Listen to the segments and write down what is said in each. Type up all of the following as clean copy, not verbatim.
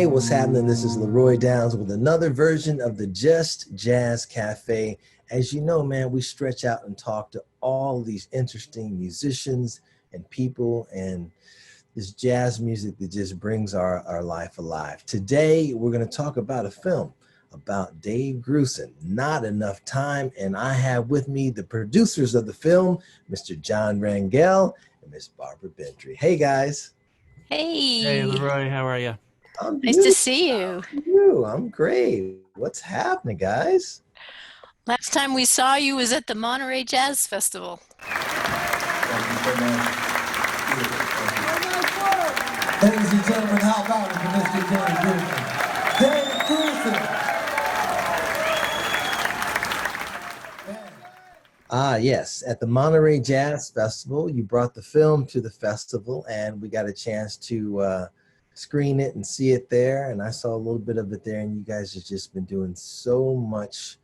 Hey, what's happening? This is Leroy Downs with another version of the Just Jazz Cafe. As you know, man, we stretch out and talk to all these interesting musicians and people and this jazz music that just brings our life alive. Today, we're going to talk about a film about Dave Grusin, Not Enough Time. And I have with me the producers of the film, Mr. John Rangel and Miss Barbara Bentry. Hey, guys. Hey, Hey, Leroy, how are you? I'm nice to beautiful. see you. I'm great. What's happening, guys? Last time we saw you was at the Monterey Jazz Festival. Thank you so much. Ladies and gentlemen, how about it for Mr. Dave Grusin? Dave Grusin! Yes. At the Monterey Jazz Festival, you brought the film to the festival, and we got a chance to screen it and see it there. And I saw a little bit of it there, and you guys have just been doing so much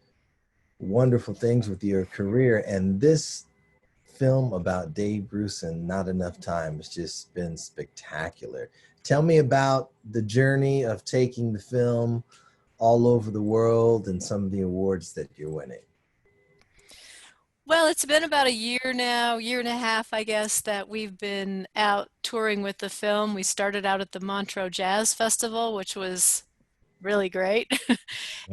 wonderful things with your career. And this film about Dave Grusin, Not Enough Time, has just been spectacular. Tell me about the journey of taking the film all over the world and some of the awards that you're winning. Well, it's been about a year now, year and a half, I guess, that we've been out touring with the film. We started out at the Montreux Jazz Festival, which was really great.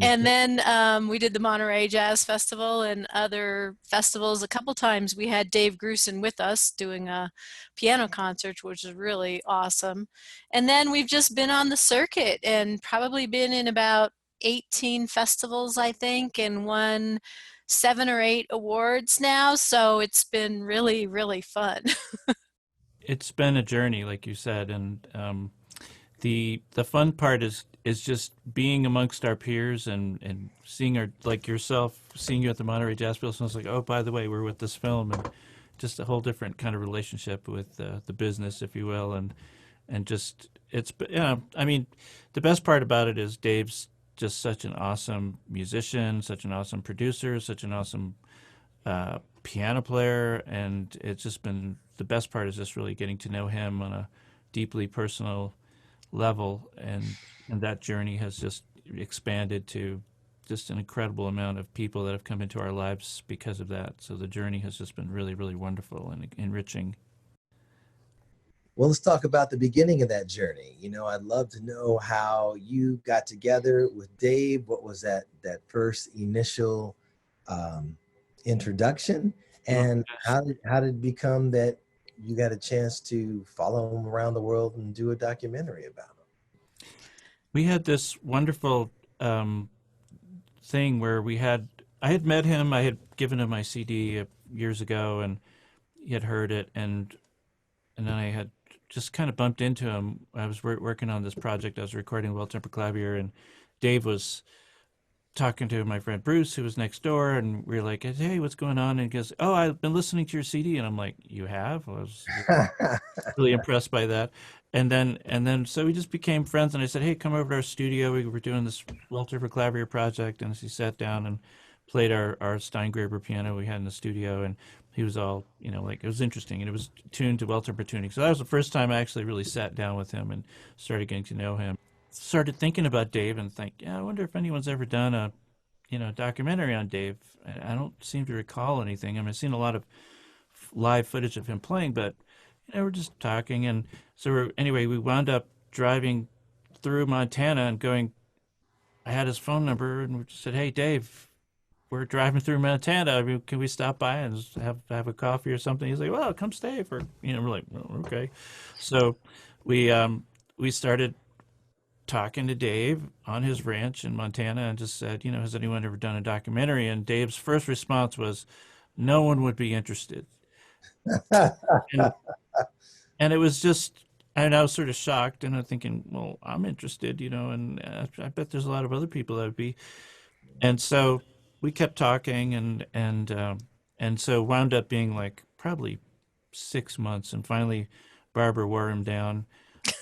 And then we did the Monterey Jazz Festival and other festivals. A couple times we had Dave Grusin with us doing a piano concert, which was really awesome. And then we've just been on the circuit and probably been in about 18 festivals, I think, and won 7 or 8 awards now. So it's been really, really fun. It's been a journey, like you said, and the fun part is just being amongst our peers and seeing our like yourself, seeing you at the Monterey Jazz Festival. So it's like, oh, by the way, we're with this film, and just a whole different kind of relationship with the business, if you will, and just it's I mean, the best part about it is Dave's just such an awesome musician, such an awesome producer, such an awesome piano player, and it's just been the best part is just really getting to know him on a deeply personal level, and that journey has just expanded to just an incredible amount of people that have come into our lives because of that. So the journey has just been really, really wonderful and enriching. Well, let's talk about the beginning of that journey. I'd love to know how you got together with Dave. What was that first initial um, introduction, and how did it become that you got a chance to follow him around the world and do a documentary about him? We had this wonderful thing where I had met him, I had given him my CD years ago, and he had heard it, and then I had just kind of bumped into him. I was working on this project. I was recording Well Tempered Clavier, and Dave was talking to my friend Bruce, who was next door, and we were like, "Hey, what's going on?" And he goes, "Oh, I've been listening to your CD," and I'm like, "You have?" I was really impressed by that. And then so we just became friends, and I said, "Hey, come over to our studio. We were doing this Well Tempered Clavier project," and he sat down and played our Steingraber piano we had in the studio, and he was all, like it was interesting, and it was tuned to Well Tempered tuning. So that was the first time I actually really sat down with him and started getting to know him. Started thinking about Dave and think, yeah, I wonder if anyone's ever done a, documentary on Dave. I don't seem to recall anything. I mean, I've seen a lot of live footage of him playing, but we're just talking, and so anyway, we wound up driving through Montana and going. I had his phone number, and we just said, "Hey, Dave, we're driving through Montana. I mean, can we stop by and just have a coffee or something?" He's like, "Well, come stay for." We're like, "Well, okay." So we started talking to Dave on his ranch in Montana and just said, "Has anyone ever done a documentary?" And Dave's first response was, "No one would be interested." And and it was just, and I was sort of shocked, and I'm thinking, well, I'm interested, and I bet there's a lot of other people that would be. And so we kept talking, and so wound up being like probably 6 months, and finally Barbara wore him down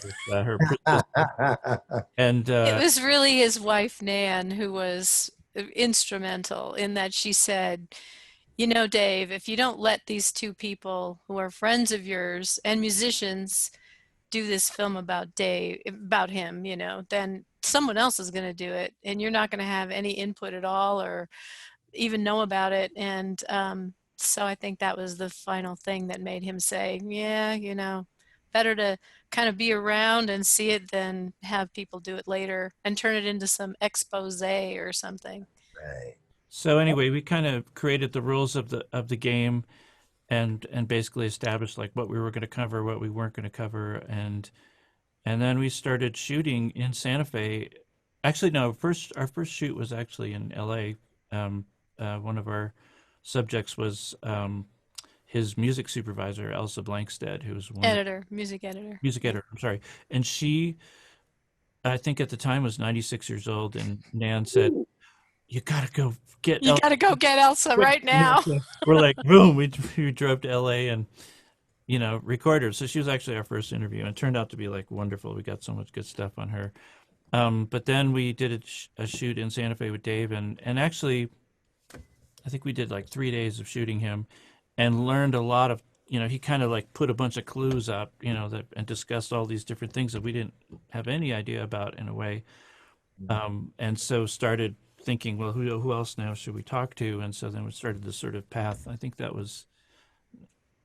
with her persistence, and It was really his wife, Nan, who was instrumental in that she said, Dave, if you don't let these two people who are friends of yours and musicians do this film about Dave, about him, you know, then someone else is going to do it, and you're not going to have any input at all or even know about it. And so I think that was the final thing that made him say, yeah, you know, better to kind of be around and see it than have people do it later and turn it into some expose or something. Right. So anyway, we kind of created the rules of the game and basically established like what we were going to cover, what we weren't going to cover, and then we started shooting in Santa Fe. Actually, no, our first shoot was actually in LA. One of our subjects was his music supervisor, Elsa Blankstead, who was wonderful. Editor, music editor. Music editor, I'm sorry. And she, I think at the time, was 96 years old. And Nan said, "You got to go get You Elsa." got to go get Elsa right now. We're like, boom, we drove to LA and, you know, recorded her. So she was actually our first interview, and it turned out to be like wonderful. We got so much good stuff on her. But then we did a shoot in Santa Fe with Dave, and actually, I think we did like 3 days of shooting him, and learned a lot of, you know, he kind of like put a bunch of clues up, you know, that and discussed all these different things that we didn't have any idea about in a way, and so started thinking, well, who else now should we talk to? And so then we started this sort of path. I think that was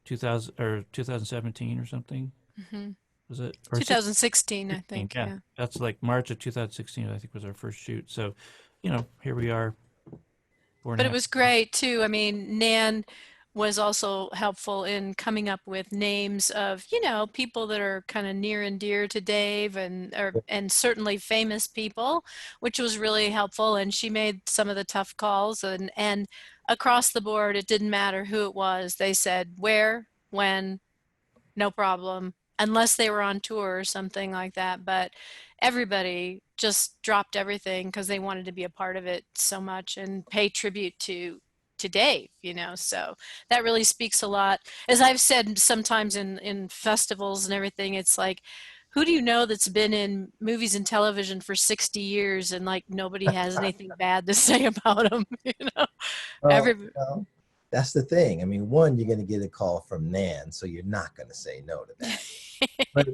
2000 or 2017 or something. Mm-hmm. Was it? Or 2016, I think. yeah. Yeah. That's like March of 2016, I think, was our first shoot. So, you know, here we are. But it was great too. I mean, Nan was also helpful in coming up with names of, you know, people that are kind of near and dear to Dave and certainly famous people, which was really helpful. And she made some of the tough calls and across the board, it didn't matter who it was. They said where, when, no problem, unless they were on tour or something like that. But everybody just dropped everything because they wanted to be a part of it so much and pay tribute to Dave, you know. So that really speaks a lot. As I've said sometimes in festivals and everything, it's like, who do you know that's been in movies and television for 60 years and like nobody has anything bad to say about them, you know? Well, Every that's the thing. I mean, one, you're going to get a call from Nan, so you're not going to say no to that. but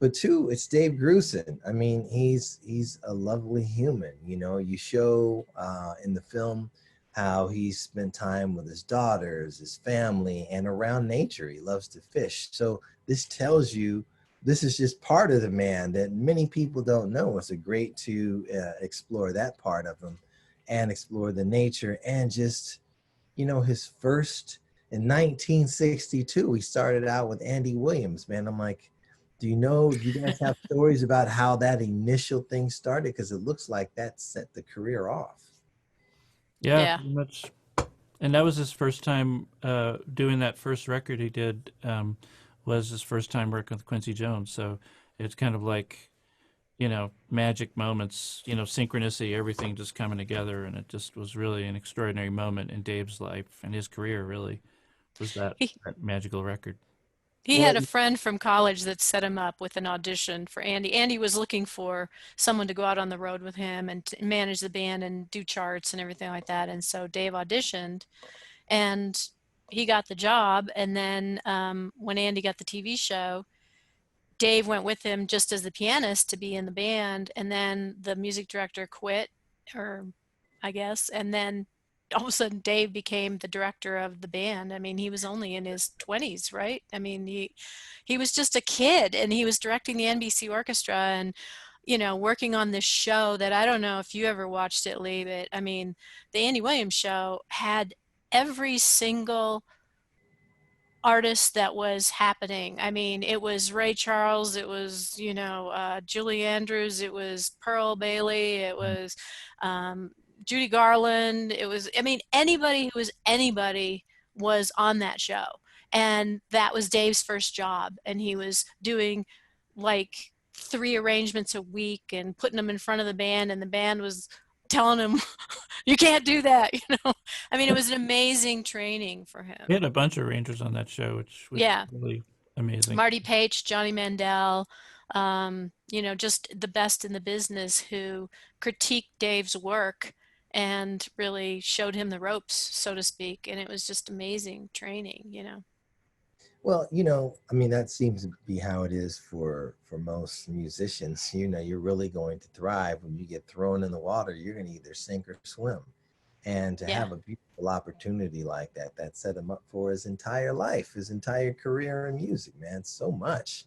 but two, it's Dave Grusin. I mean, he's a lovely human. You know, you show in the film how he spent time with his daughters, his family, and around nature. He loves to fish. So this tells you this is just part of the man that many people don't know. It's a great to explore that part of him and explore the nature and just, you know, his first in 1962, he started out with Andy Williams, man. I'm like, do you guys have stories about how that initial thing started? Because it looks like that set the career off. Yeah, Yeah. pretty much. And that was his first time doing that first record he did, was his first time working with Quincy Jones. So it's kind of like, you know, magic moments, you know, synchronicity, everything just coming together. And it just was really an extraordinary moment in Dave's life and his career, really, was that magical record. He Well, had a friend from college that set him up with an audition for Andy. Andy was looking for someone to go out on the road with him and to manage the band and do charts and everything like that. And so Dave auditioned and he got the job. And then when Andy got the TV show, Dave went with him just as the pianist to be in the band. And then the music director quit, or I guess, and then all of a sudden Dave became the director of the band. I mean, he was only in his 20s, right? I mean, he was just a kid and he was directing the NBC orchestra and, you know, working on this show that I don't know if you ever watched it, Lee, but I mean, the Andy Williams show had every single artist that was happening. I mean, it was Ray Charles, it was, you know, Julie Andrews, it was Pearl Bailey, it was Judy Garland, it was, I mean, anybody who was anybody was on that show. And that was Dave's first job. And he was doing like 3 arrangements a week and putting them in front of the band, and the band was telling him, you can't do that, you know. I mean, it was an amazing training for him. He had a bunch of Rangers on that show, which was Yeah. really amazing. Marty Paich, Johnny Mandel, you know, just the best in the business who critiqued Dave's work and really showed him the ropes, so to speak. And it was just amazing training, you know. Well, I mean, that seems to be how it is for most musicians. You're really going to thrive when you get thrown in the water. You're going to either sink or swim. And to Yeah. have a beautiful opportunity like that set him up for his entire life, his entire career in music, man. So much.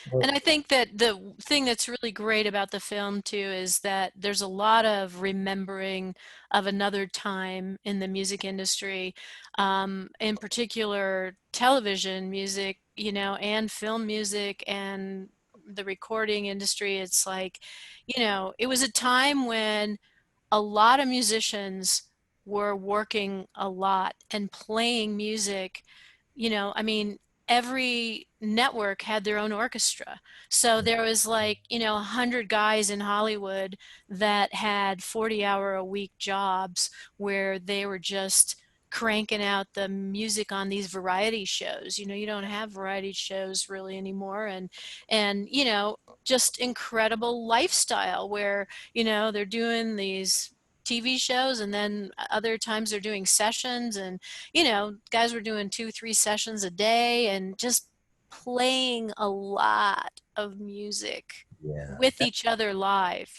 And Well, I think that the thing that's really great about the film too is that there's a lot of remembering of another time in the music industry, in particular television music, and film music and the recording industry. It's like, it was a time when a lot of musicians were working a lot and playing music. I mean, every network had their own orchestra. So there was like, 100 guys in Hollywood that had 40-hour-a-week jobs where they were just cranking out the music on these variety shows. You don't have variety shows really anymore. And just incredible lifestyle where they're doing these TV shows, and then other times they're doing sessions, and guys were doing 2 3 sessions a day and just playing a lot of music yeah, with each other live.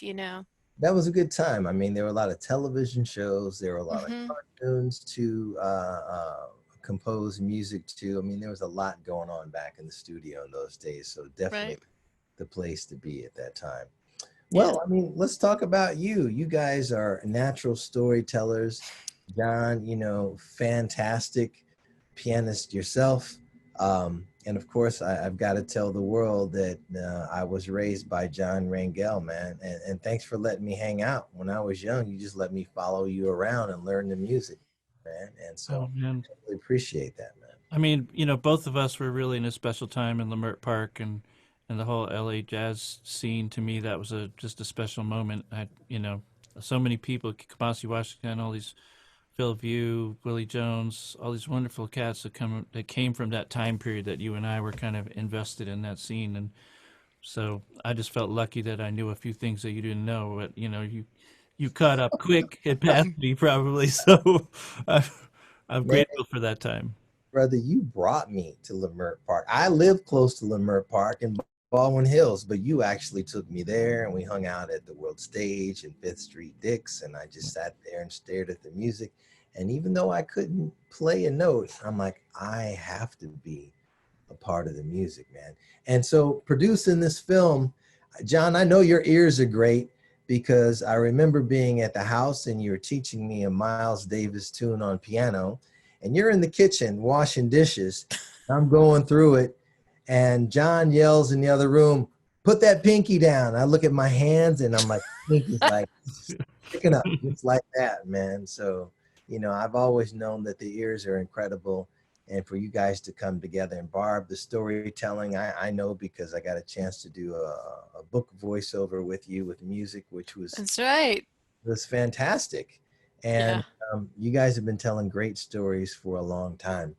that was a good time. I mean, there were a lot of television shows, there were a lot of Hmm. cartoons to compose music to. I mean, there was a lot going on back in the studio in those days. So definitely Right. the place to be at that time. Yes. Well, I mean, let's talk about you. You guys are natural storytellers. John, fantastic pianist yourself. And of course, I've got to tell the world that I was raised by John Rangel, man. And thanks for letting me hang out. When I was young, you just let me follow you around and learn the music, man. And Oh so man. I really appreciate that, man. I mean, both of us were really in a special time in Leimert Park and the whole LA jazz scene. To me, that was just a special moment. So many people, Kamasi Washington, all these Phil View, Willie Jones, all these wonderful cats that came from that time period that you and I were kind of invested in that scene. And so I just felt lucky that I knew a few things that you didn't know, but you caught up quick and passed me probably. So I, I'm Man, grateful for that time. brother, you brought me to Leimert Park. I live close to Leimert Park in Baldwin Hills, but you actually took me there and we hung out at the World Stage and Fifth Street Dix, and I just sat there and stared at the music. And even though I couldn't play a note, I'm like, I have to be a part of the music, man. And so producing this film, John, I know your ears are great because I remember being at the house and you were teaching me a Miles Davis tune on piano, and you're in the kitchen washing dishes. I'm going through it, and John yells in the other room, "Put that pinky down." I look at my hands and I'm like, pinky's like sticking up just like that, man. So, I've always known that the ears are incredible. And for you guys to come together, and Barb, the storytelling, I know because I got a chance to do a book voiceover with you with music, which That's right. was fantastic. And Yeah. you guys have been telling great stories for a long time.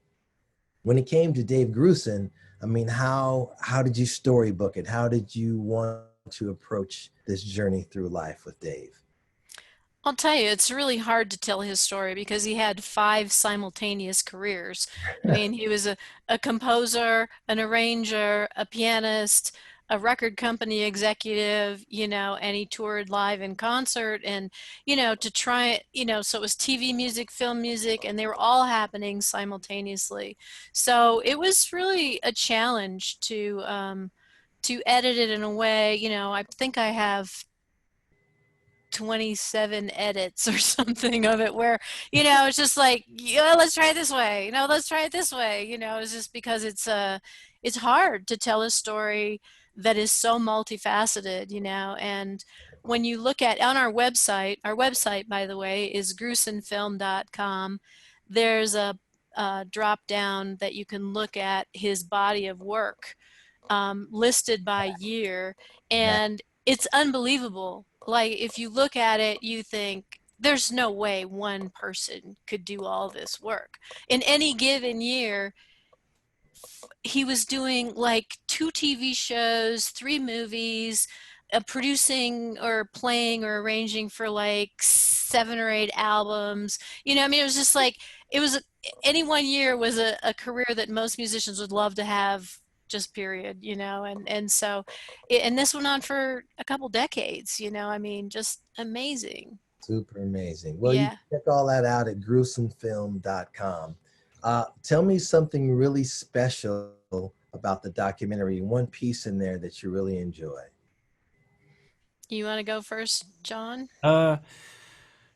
When it came to Dave Grusin, I mean, how did you storybook it? How did you want to approach this journey through life with Dave? I'll tell you, it's really hard to tell his story because he had 5 simultaneous careers. I mean, he was a composer, an arranger, a pianist, a record company executive, and he toured live in concert and, to try, so it was TV music, film music, and they were all happening simultaneously. So it was really a challenge to edit it in a way, I think I have 27 edits or something of it where it's just like, yeah, let's try it this way, let's try it this way. It's just because it's hard to tell a story that is so multifaceted. And when you look at on our website, by the way, is grusinfilm.com. There's a drop down that you can look at his body of work, listed by year, Matt, and it's unbelievable. Like, if you look at it, you think there's no way one person could do all this work. In any given year, he was doing like 2 TV shows, 3 movies, producing or playing or arranging for like 7 or 8 albums. You know, I mean, it was just like, it was, any one year was a career that most musicians would love to have, just period, you know, and so, and this went on for a couple decades, you know, I mean, just amazing. Super amazing. Well, you Yeah. can check all that out at grusinfilm.com. Tell me something really special about the documentary, one piece in there that you really enjoy. You want to go first, John? Uh,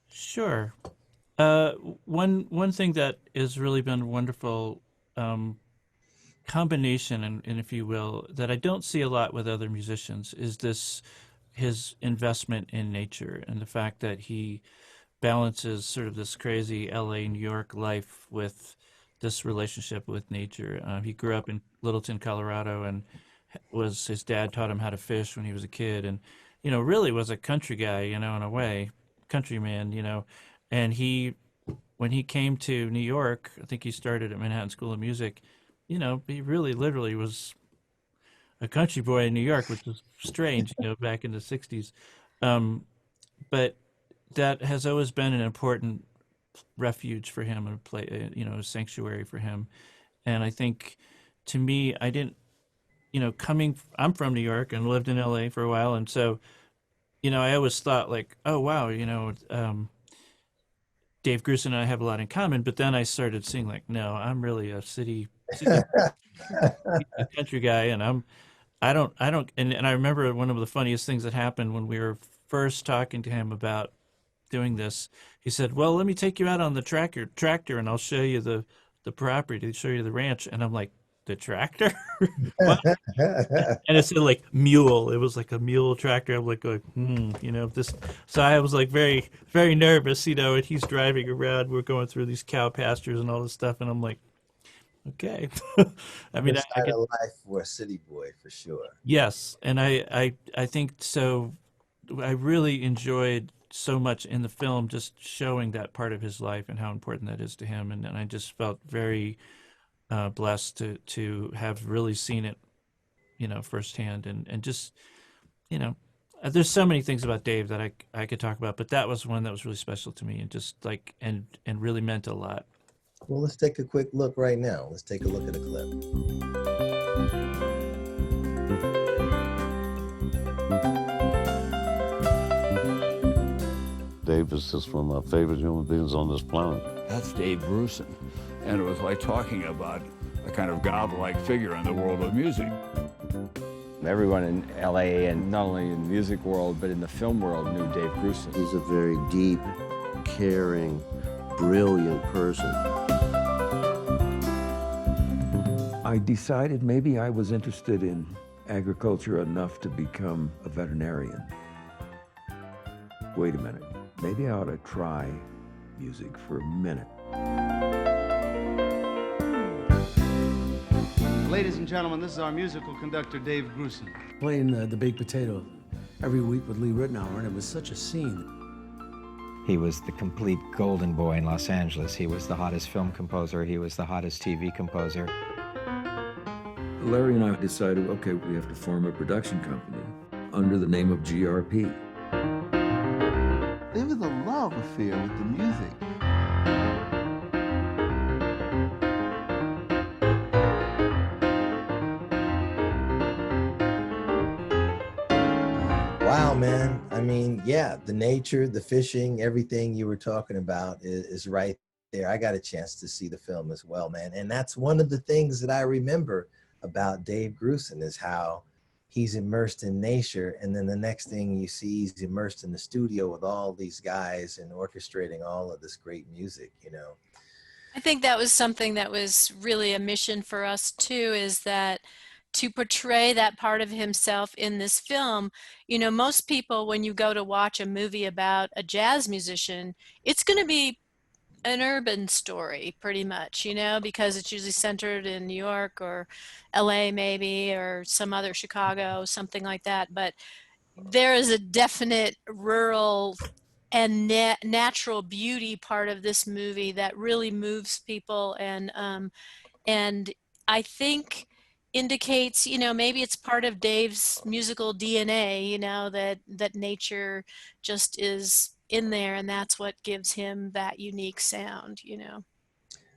sure. Uh, one thing that has really been wonderful, um, combination, and if you will, that I don't see a lot with other musicians is this his investment in nature and the fact that he balances sort of this crazy LA, New York life with this relationship with nature. He grew up in Littleton, Colorado, and was his dad taught him how to fish when he was a kid, and really was a country guy, in a way, countryman, and he when he came to New York, I think he started at Manhattan School of Music. He really literally was a country boy in New York, which was strange, back in the '60s. Um, but that has always been an important refuge for him, and a sanctuary for him. And I think, to me, I didn't, I'm from New York and lived in LA for a while, and so, I always thought like, oh wow, Dave Grusin and I have a lot in common. But then I started seeing like, no, I'm really a city a country guy, and I don't, and I remember one of the funniest things that happened when we were first talking to him about doing this. He said, "Well, let me take you out on the tractor, and I'll show you the property, show you the ranch." And I'm like, "The tractor? What?" And it said like mule. It was like a mule tractor. I'm like going, this. So I was like very, very nervous, and he's driving around. We're going through these cow pastures and all this stuff, and I'm like, okay. I mean, Different I side could, of life for a city boy, for sure. yes, and I think so. I really enjoyed so much in the film just showing that part of his life and how important that is to him, and I just felt very blessed to have really seen it, firsthand, and just you know, there's so many things about Dave that I could talk about, but that was one that was really special to me, and just like and really meant a lot. Well, let's take a quick look right now. Let's take a look at a clip. Dave is just one of my favorite human beings on this planet. That's Dave Grusin. And it was like talking about a kind of godlike figure in the world of music. Everyone in LA, and not only in the music world, but in the film world, knew Dave Grusin. He's a very deep, caring, brilliant person. I decided maybe I was interested in agriculture enough to become a veterinarian. Wait a minute, maybe I ought to try music for a minute. Ladies and gentlemen, this is our musical conductor, Dave Grusin. Playing the Big Potato every week with Lee Ritenour, and it was such a scene. He was the complete golden boy in Los Angeles. He was the hottest film composer. He was the hottest TV composer. Larry and I decided, okay, we have to form a production company under the name of GRP. There was a love affair with the music. Wow, man. I mean, yeah, the nature, the fishing, everything you were talking about is right there. I got a chance to see the film as well, man. And that's one of the things that I remember about Dave Grusin is how he's immersed in nature. And then the next thing you see, he's immersed in the studio with all these guys and orchestrating all of this great music, I think that was something that was really a mission for us too, is that to portray that part of himself in this film. Most people, when you go to watch a movie about a jazz musician, it's going to be an urban story pretty much, because it's usually centered in New York or LA maybe, or some other Chicago, something like that. But there is a definite rural and natural beauty part of this movie that really moves people, and I think indicates, maybe it's part of Dave's musical DNA, that nature just is in there, and that's what gives him that unique sound,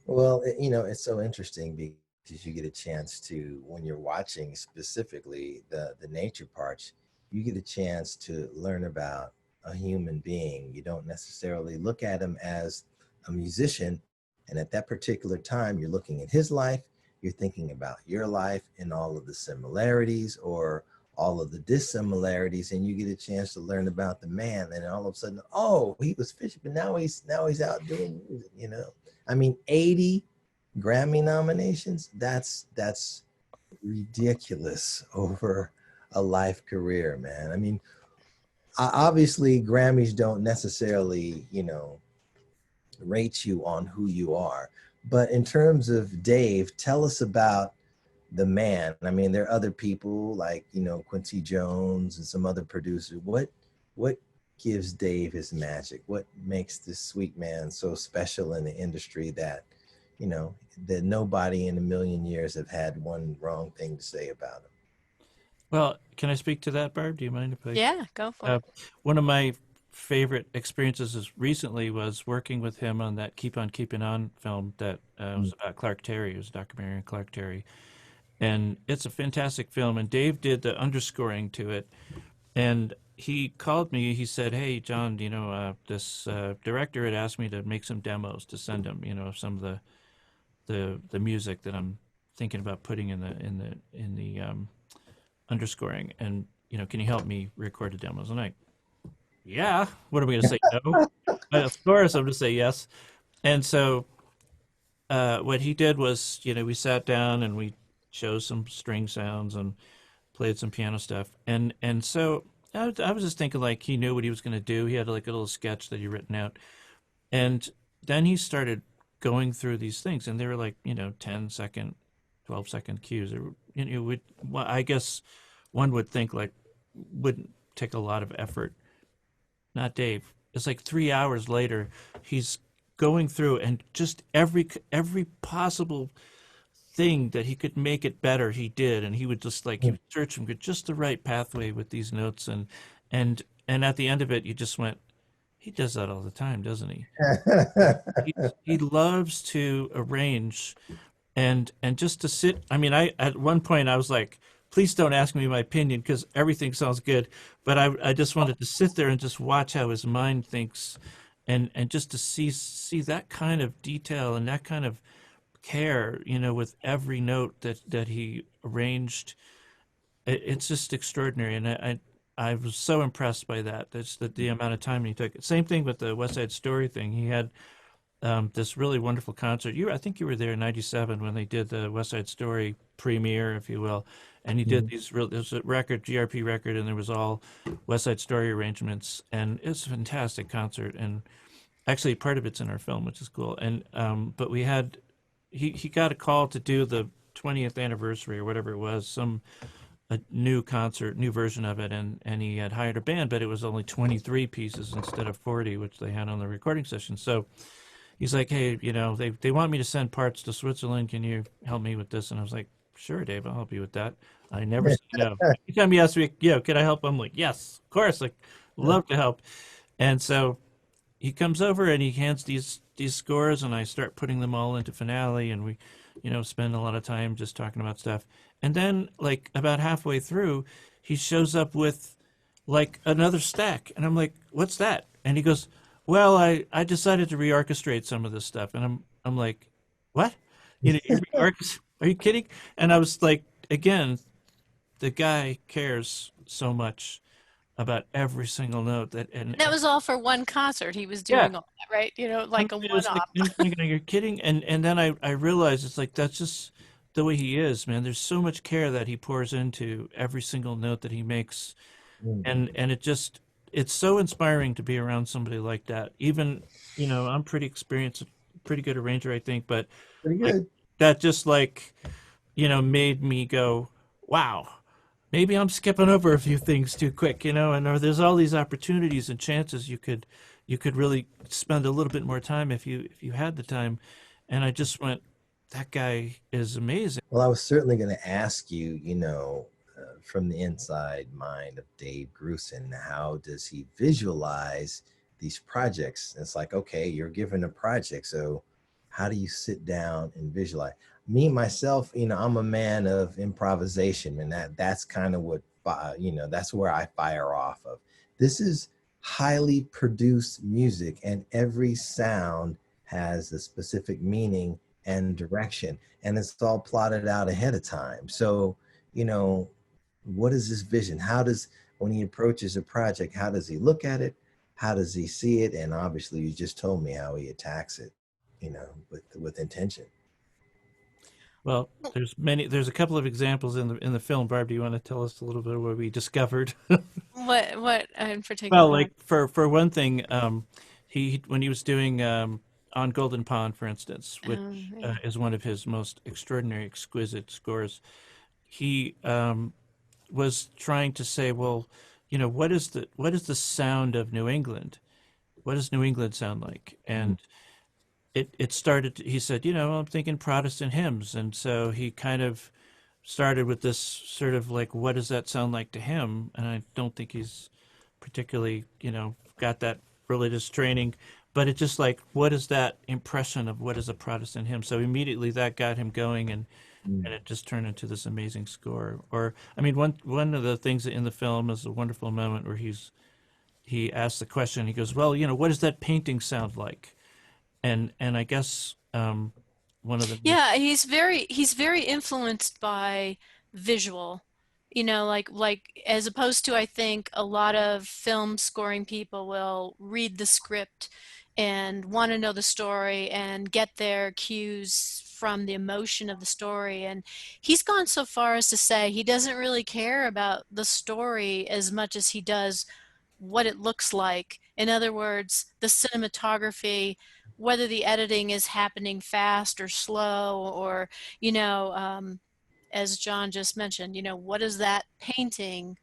Well, it's so interesting because you get a chance to, when you're watching specifically the nature parts, you get a chance to learn about a human being. You don't necessarily look at him as a musician, and at that particular time, you're looking at his life, you're thinking about your life and all of the similarities or all of the dissimilarities, and you get a chance to learn about the man. And all of a sudden, oh, he was fishing, but now he's out doing music. I mean, 80 Grammy nominations, that's ridiculous over a life career, man. I mean, obviously Grammys don't necessarily, rate you on who you are. But in terms of Dave, tell us about the man. I mean, there are other people like, Quincy Jones and some other producers. What gives Dave his magic? What makes this sweet man so special in the industry that, that nobody in a million years have had one wrong thing to say about him? Well, can I speak to that, Barb? Do you mind if I? Yeah, go for it. One of my favorite experiences recently was working with him on that "Keep on Keeping On" film that was about Clark Terry. It was a documentary on Clark Terry, and it's a fantastic film. And Dave did the underscoring to it, and he called me. He said, "Hey, John, this director had asked me to make some demos to send him. Of some of the music that I'm thinking about putting in the underscoring, and can you help me record the demos?" And yeah, what am I going to say? No, but of course I'm going to say yes. And so what he did was, we sat down and we chose some string sounds and played some piano stuff, and so I was just thinking like he knew what he was going to do. He had like a little sketch that he written out, and then he started going through these things, and they were like 10-second, 12-second cues. Well, I guess one would think like wouldn't take a lot of effort. Not Dave. It's like 3 hours later, he's going through and just every possible thing that he could make it better, he did, and he would just like he would search and get just the right pathway with these notes, and at the end of it, you just went, he does that all the time, doesn't he? He loves to arrange and just to sit. I mean, I at one point I was like, please don't ask me my opinion because everything sounds good, but I just wanted to sit there and just watch how his mind thinks, and just to see that kind of detail and that kind of care, with every note that he arranged. It's just extraordinary, and I was so impressed by that. That's the amount of time he took. Same thing with the West Side Story thing. He had this really wonderful concert. I think you were there in '97 when they did the West Side Story premiere, if you will. And he did there's a record, GRP record, and there was all West Side Story arrangements, and it's a fantastic concert. And actually, part of it's in our film, which is cool. And but we had he got a call to do the 20th anniversary or whatever it was, a new concert, new version of it, and he had hired a band, but it was only 23 pieces instead of 40, which they had on the recording session. So he's like, hey, they want me to send parts to Switzerland. Can you help me with this? And I was like, sure, Dave, I'll help you with that. I never say no. Anytime he asks me, can I help? I'm like, yes, of course, like, love to help. And so he comes over and he hands these scores, and I start putting them all into Finale, and we, spend a lot of time just talking about stuff. And then, like, about halfway through, he shows up with, like, another stack. And I'm like, what's that? And he goes, well, I decided to reorchestrate some of this stuff. And I'm like, what? Are you kidding? And I was like, again, the guy cares so much about every single note and that was all for one concert. He was doing all that, right? Like a one-off. Like, you're kidding. And then I realized it's like that's just the way he is, man. There's so much care that he pours into every single note that he makes, and it's so inspiring to be around somebody like that. Even I'm pretty experienced, pretty good arranger, I think, but like, that just like made me go, wow, maybe I'm skipping over a few things too quick, and there's all these opportunities and chances you could really spend a little bit more time if you had the time. And I just went, that guy is amazing. Well, I was certainly going to ask you, from the inside mind of Dave Grusin, how does he visualize these projects. It's like, okay, you're given a project, so how do you sit down and visualize? Me myself, I'm a man of improvisation, and that's kind of what that's where I fire off of. This is highly produced music, and every sound has a specific meaning and direction, and it's all plotted out ahead of time. So, what is this vision? How does, when he approaches a project, how does he look at it? How does he see it? And obviously, you just told me how he attacks it, with intention. Well, there's a couple of examples in the film. Barb, do you want to tell us a little bit of what we discovered? What in particular? Well, like for one thing, he when he was doing on Golden Pond, for instance, which Yeah. is one of his most extraordinary, exquisite scores, he was trying to say, well, what is the sound of New England? What does New England sound like? And it started. He said, I'm thinking Protestant hymns, and so he kind of started with this sort of like, what does that sound like to him? And I don't think he's particularly, got that religious training, but it's just like, what is that impression of what is a Protestant hymn? So immediately that got him going, and it just turned into this amazing score. Or, I mean, one of the things in the film is a wonderful moment where he asks the question. He goes, well, what does that painting sound like? And I guess one of the Yeah, he's very influenced by visual, like as opposed to, I think a lot of film scoring people will read the script and want to know the story and get their cues from the emotion of the story. And he's gone so far as to say he doesn't really care about the story as much as he does what it looks like. In other words, the cinematography, whether the editing is happening fast or slow, or, as John just mentioned, what does that painting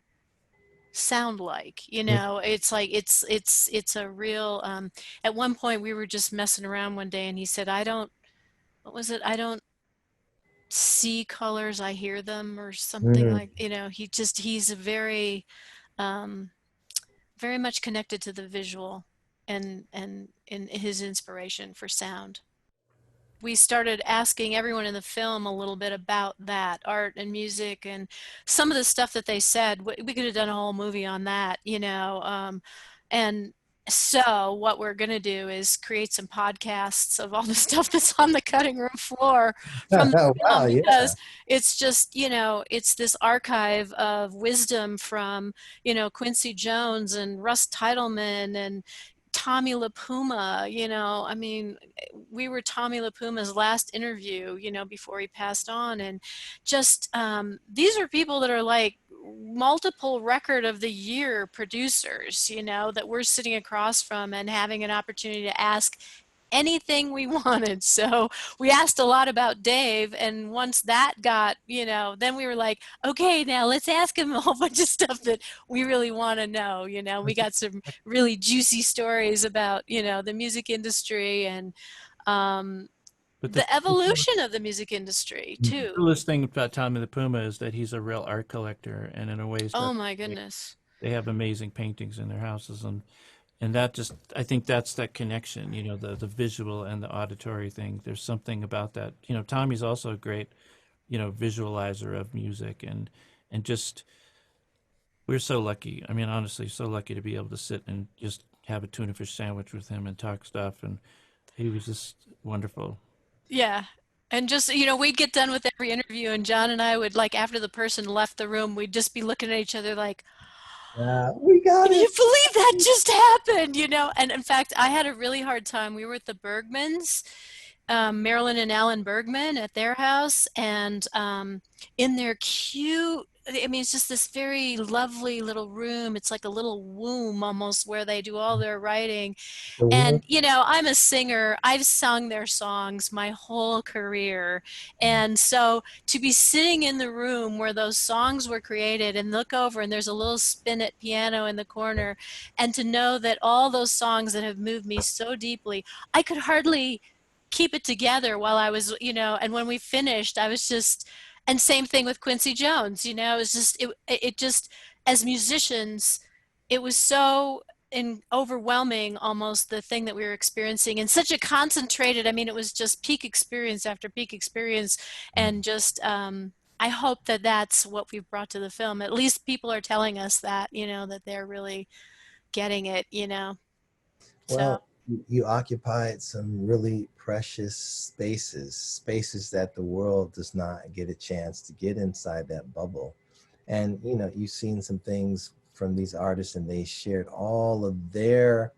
sound like? It's like it's a real. At one point, we were just messing around one day, and he said, "I don't. What was it? I don't see colors. I hear them," or something Mhm. like. He's a um, very much connected to the visual and in his inspiration for sound. We started asking everyone in the film a little bit about that art and music, and some of the stuff that they said. We could have done a whole movie on that, and so what we're going to do is create some podcasts of all the stuff that's on the cutting room floor from the Wow, film, yeah. because it's just, it's this archive of wisdom from, Quincy Jones and Russ Titleman and Tommy LaPuma. I mean, we were Tommy LaPuma's last interview, before he passed on. And just, these are people that are like multiple record of the year producers, that we're sitting across from and having an opportunity to ask anything we wanted. So we asked a lot about Dave, and once that got, then we were like, okay, now let's ask him a whole bunch of stuff that we really want to know. We got some really juicy stories about, the music industry and but the evolution of the music industry the too. coolest thing about Tommy the Puma is that he's a real art collector, and in a way, Oh my goodness. they have amazing paintings in their houses, and that just, I think that's that connection, the visual and the auditory thing. There's something about that. Tommy's also a great, visualizer of music, and just, we're so lucky. I mean, honestly, so lucky to be able to sit and just have a tuna fish sandwich with him and talk stuff, and he was just wonderful. Yeah. And just, we'd get done with every interview, and John and I would, like, after the person left the room, we'd just be looking at each other like, We got can you it. believe that just happened? And in fact, I had a really hard time. We were at the Bergmans, Marilyn and Alan Bergman, at their house, and in their cute, I mean, it's just this very lovely little room. It's like a little womb almost, where they do all their writing. And, I'm a singer. I've sung their songs my whole career. And so to be sitting in the room where those songs were created and look over and there's a little spinet piano in the corner, and to know that all those songs that have moved me so deeply, I could hardly keep it together while I was, and when we finished, I was just, and same thing with Quincy Jones, it was just, it just, as musicians, it was so in overwhelming almost the thing that we were experiencing, and such a concentrated, I mean, it was just peak experience after peak experience. And just I hope that that's what we've brought to the film. At least people are telling us that, you know, that they're really getting it, you know. So Well, you occupied some really precious spaces that the world does not get a chance to get inside that bubble. And you know, you've seen some things from these artists, and they shared all of their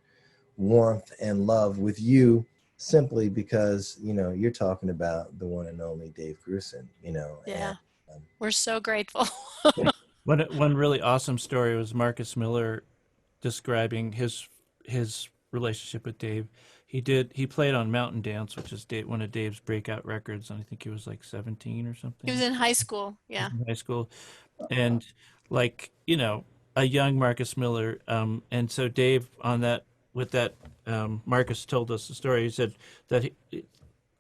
warmth and love with you simply because, you know, you're talking about the one and only Dave Grusin, you know, and yeah, we're so grateful. One really awesome story was Marcus Miller describing his relationship with Dave. He played on Mountain Dance, which is one of Dave's breakout records, and I think he was like 17 or He was something. in high school. He was Yeah. in high school, and like, you know, a young Marcus Miller. And so Dave on that with that, Marcus told us the story. He said that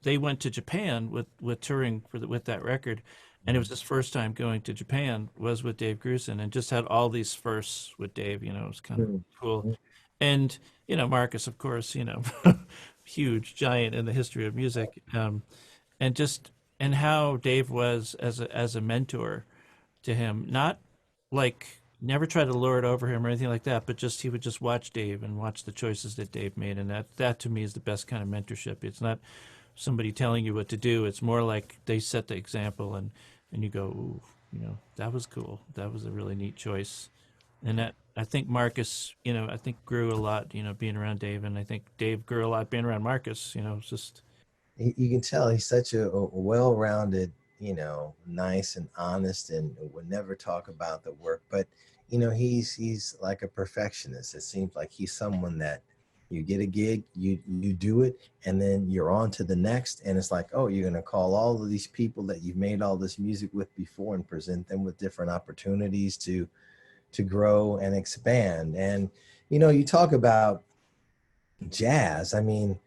they went to Japan with touring with that record, and it was his first time going to Japan was with Dave Grusin, and just had all these firsts with Dave. You know, it was kind of cool. And you know, Marcus, of course, you know, huge giant in the history of music, and just and how Dave was as a mentor to him, not like never try to lure it over him or anything like that, but just he would just watch Dave and watch the choices that Dave made, and that to me is the best kind of mentorship. It's not somebody telling you what to do. It's more like they set the example, and you go, ooh, you know, that was cool. That was a really neat choice. And that I think Marcus, you know, I think grew a lot, you know, being around Dave, and I think Dave grew a lot being around Marcus. You know, it's just you can tell he's such a well-rounded, you know, nice and honest, and would never talk about the work. But you know, he's like a perfectionist. It seems like he's someone that you get a gig, you do it, and then you're on to the next. And it's like, oh, you're gonna call all of these people that you've made all this music with before and present them with different opportunities to grow and expand. And you know, you talk about jazz. I mean,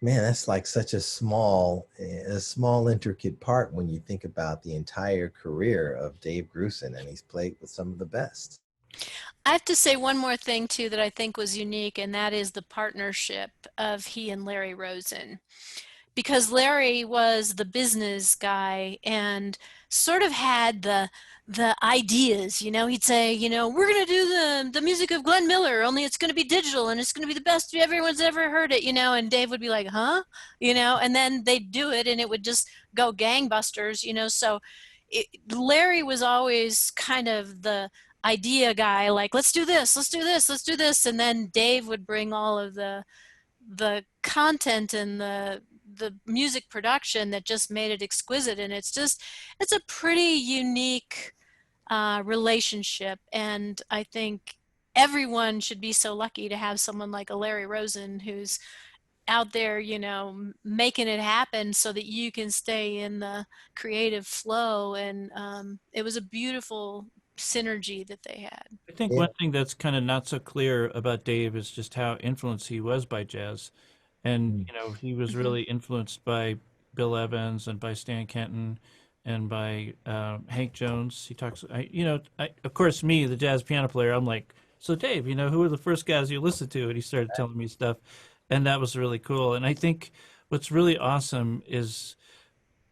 man, that's like such a small intricate part when you think about the entire career of Dave Grusin, and he's played with some of the best. I have to say one more thing too that I think was unique, and that is the partnership of he and Larry Rosen. Because Larry was the business guy and sort of had the ideas, you know. He'd say, you know, we're going to do the music of Glenn Miller, only it's going to be digital and it's going to be the best everyone's ever heard it, you know. And Dave would be like, huh, you know, and then they'd do it and it would just go gangbusters, you know. So Larry was always kind of the idea guy, like, let's do this, let's do this, let's do this. And then Dave would bring all of the content and the music production that just made it exquisite. And it's a pretty unique relationship. And I think everyone should be so lucky to have someone like a Larry Rosen who's out there, you know, making it happen so that you can stay in the creative flow. And it was a beautiful synergy that they had. I think Yeah. one thing that's kind of not so clear about Dave is just how influenced he was by jazz. And, you know, he was Mhm. really influenced by Bill Evans and by Stan Kenton and by Hank Jones. He talks, of course, me, the jazz piano player, I'm like, so Dave, you know, who were the first guys you listened to? And he started telling me stuff. And that was really cool. And I think what's really awesome is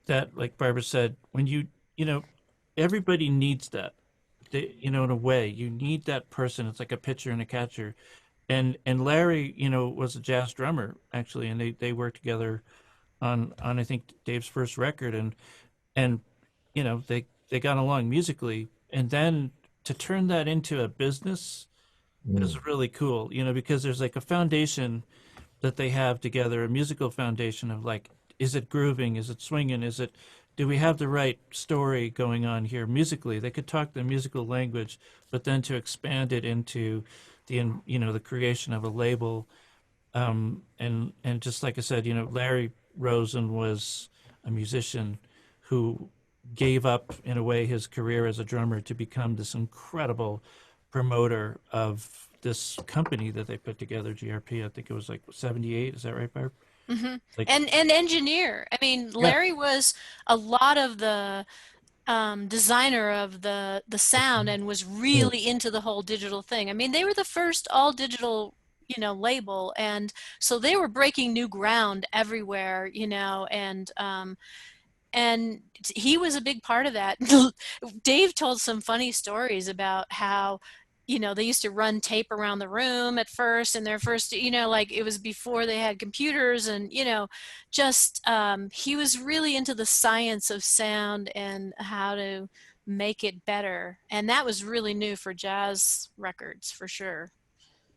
that, like Barbara said, when you know, everybody needs that. You know, in a way, you need that person. It's like a pitcher and a catcher. And Larry, you know, was a jazz drummer actually, and they worked together on I think Dave's first record, and you know they got along musically, and then to turn that into a business is Mm. really cool. You know, because there's like a foundation that they have together, a musical foundation of like, is it grooving? Is it swinging? Do we have the right story going on here musically? They could talk the musical language, but then to expand it into the creation of a label, and just like I said, you know, Larry Rosen was a musician who gave up in a way his career as a drummer to become this incredible promoter of this company that they put together, GRP. I think it was like 78. Is that right, Barb? Hmm. Like, And engineer. I mean, yeah, Larry was a lot of the designer of the sound and was really into the whole digital thing. I mean, they were the first all digital, label, and so they were breaking new ground everywhere, and he was a big part of that. Dave told some funny stories about how, they used to run tape around the room at first, and their first, like it was before they had computers, and, just he was really into the science of sound and how to make it better. And that was really new for jazz records, for sure.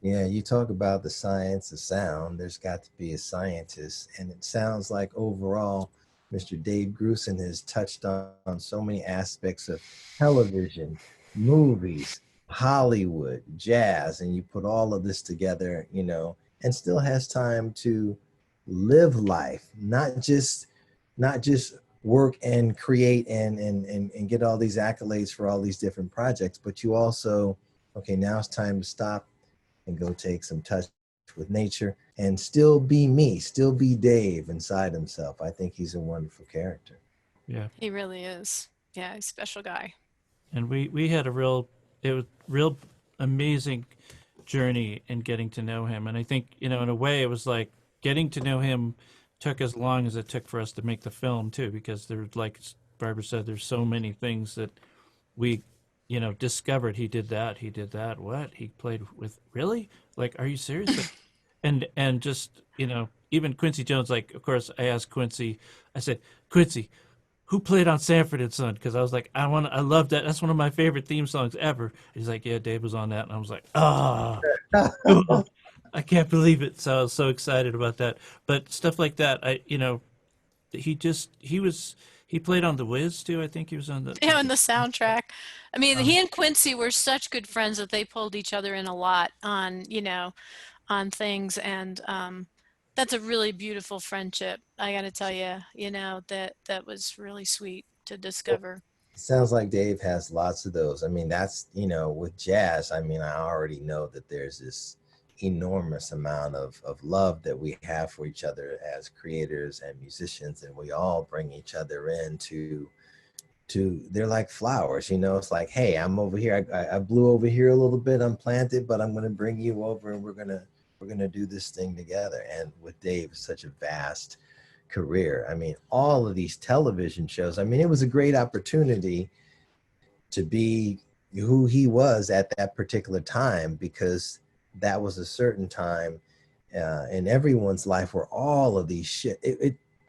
Yeah, you talk about the science of sound. There's got to be a scientist, and it sounds like overall, Mr. Dave Grusin has touched on so many aspects of television, movies, Hollywood, jazz, and you put all of this together, and still has time to live life, not just work and create and get all these accolades for all these different projects, but you also, okay, now it's time to stop and go take some touch with nature and still be me, still be Dave inside himself. I think he's a wonderful character. Yeah. He really is. Yeah, he's a special guy. And we had it was real amazing journey in getting to know him. And I think, in a way it was like getting to know him took as long as it took for us to make the film too, because there's, like Barbara said, there's so many things that we, discovered. He did that. What? He played with, really? Like, are you serious? Like, and just, even Quincy Jones, like, of course I asked Quincy, I said, Quincy, who played on Sanford and Son? Because I was like, I love that. That's one of my favorite theme songs ever. He's like, yeah, Dave was on that, and I was like, cool. I can't believe it. So I was so excited about that. But stuff like that, he played on The Wiz too. I think he was on the. Yeah, and the soundtrack. I mean, he and Quincy were such good friends that they pulled each other in a lot on, on things, and that's a really beautiful friendship. I got to tell you, that was really sweet to discover. It sounds like Dave has lots of those. I mean, that's, with jazz, I mean, I already know that there's this enormous amount of love that we have for each other as creators and musicians, and we all bring each other into they're like flowers, it's like, hey, I'm over here, I blew over here a little bit, I'm planted, but I'm going to bring you over, and we're gonna do this thing together. And with Dave, such a vast career, I mean, all of these television shows, I mean, it was a great opportunity to be who he was at that particular time, because that was a certain time in everyone's life where all of these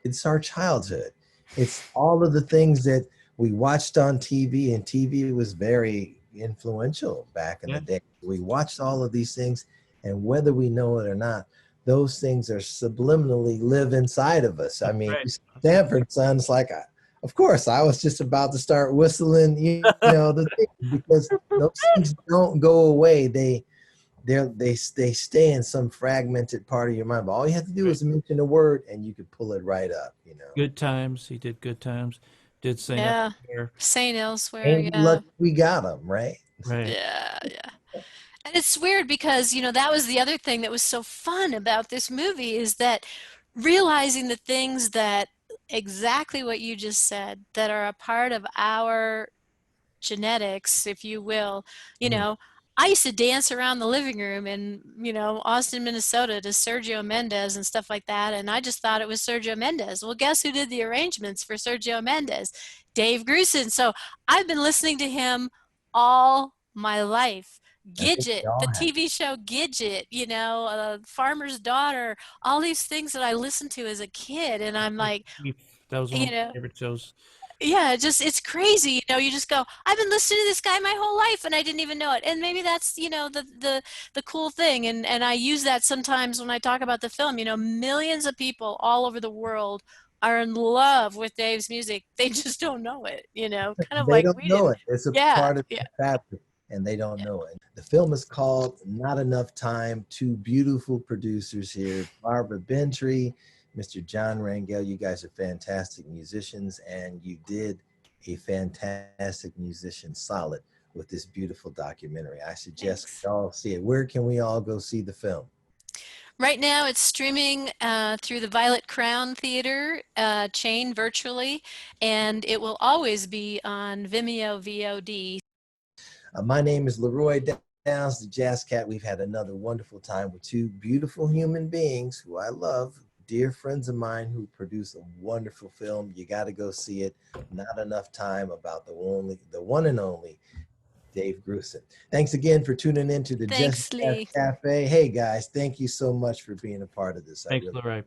it's our childhood. It's all of the things that we watched on TV, and TV was very influential back in the day. We watched all of these things, and whether we know it or not, those things are subliminally live inside of us. I mean, Right. Stanford Son's like, of course, I was just about to start whistling, the thing, because those things don't go away. They stay in some fragmented part of your mind. But all you have to do is mention a word, and you could pull it right up. Good Times. He did Good Times. Did Saint Yeah, Elsewhere. Saint Elsewhere. Ain't we Yeah, lucky we got them, right? Right. yeah. And it's weird because, that was the other thing that was so fun about this movie, is that realizing the things that exactly what you just said, that are a part of our genetics, if you will. I used to dance around the living room in, Austin, Minnesota to Sergio Mendes and stuff like that. And I just thought it was Sergio Mendes. Well, guess who did the arrangements for Sergio Mendes? Dave Grusin. So I've been listening to him all my life. I think Gidget, we all the have. TV show Gidget, Farmer's Daughter, all these things that I listened to as a kid. And I'm like, That was one of my favorite shows. yeah, it's crazy. You just go, I've been listening to this guy my whole life and I didn't even know it. And maybe that's, the cool thing. And I use that sometimes when I talk about the film. Millions of people all over the world are in love with Dave's music. They just don't know it, kind of They like don't we know didn't. it. It's a Yeah, part of yeah. the fabric, and they don't know it. The film is called Not Enough Time. Two beautiful producers here, Barbara Bentry, Mr. John Rangel. You guys are fantastic musicians, and you did a fantastic musician solid with this beautiful documentary. I suggest Thanks. we all see it. Where can we all go see the film? Right now, it's streaming through the Violet Crown Theater chain virtually, and it will always be on Vimeo VOD. My name is Leroy Downs, the Jazz Cat. We've had another wonderful time with two beautiful human beings who I love, dear friends of mine who produce a wonderful film. You got to go see it. Not enough time about the one and only Dave Grusin. Thanks again for tuning in to the Thanks, Just Jazz Lee. Cafe. Hey guys, thank you so much for being a part of this. Thanks, Leroy.